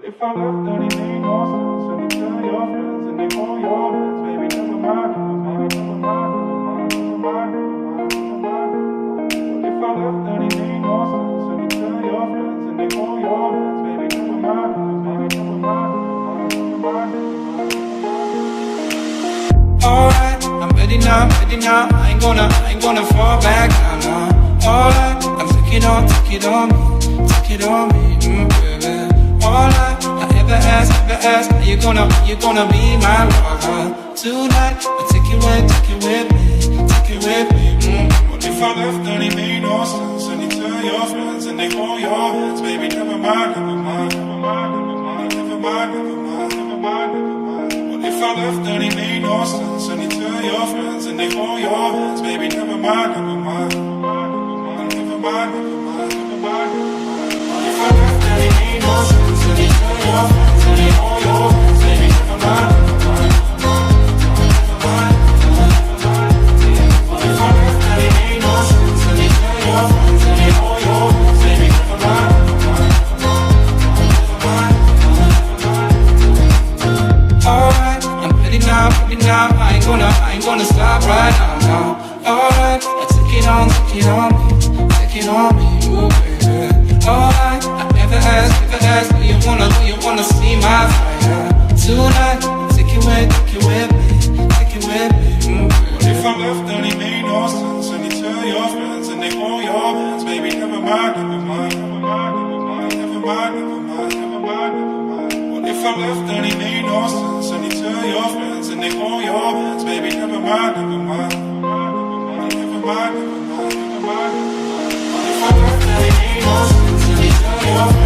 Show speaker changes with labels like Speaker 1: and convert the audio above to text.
Speaker 1: If I left, then it made no sense. And you tell your friends and they call your friends. Baby, never mind, never mind, never mind, never mind, never mind, never mind, never mind. If I left, then it made no sense. And you tell your friends and they call your friends. Baby, never mind, never mind, never mind, never mind, never mind. Alright, I'm ready now, ready now. I ain't gonna fall back now, no. Alright, I'm take it on me, baby. All I ever ask, are you gonna be my lover tonight? I'll take it with me. What if I left and it made no sense? And you tell your friends and they hold your hands, baby, never mind, never mind, never mind, never mind, never mind, never mind, never mind, never mind. What if I left and it made no sense? And you tell your friends and they hold your hands, baby, never mind, never mind, never mind, never mind, never mind, never mind, never mind. What if I left and it made no sense? And you tell your friends and they hold your hands, baby, never mind, never mind, never mind, never mind, never mind. What if I left and it made no sense? And you tell your friends and they hold your hands, baby, never mind, never mind, never mind, never mind. Alright, I'm ready now. I ain't gonna stop right now. Alright, take it on me, ooh baby. Alright, I never ask, do you wanna see my fire tonight? Take it with me, What if I left and it made no sense? And you tell your friends and they hold your hands, baby, never mind, never mind, never mind, never mind, never mind, never mind, never mind, never mind. What if I left and it made no sense? And you tell your friends and they hold your hands, baby, never mind, never mind, never mind, never mind, never mind, never mind, never mind. What if I left and it made no sense? And you tell your friends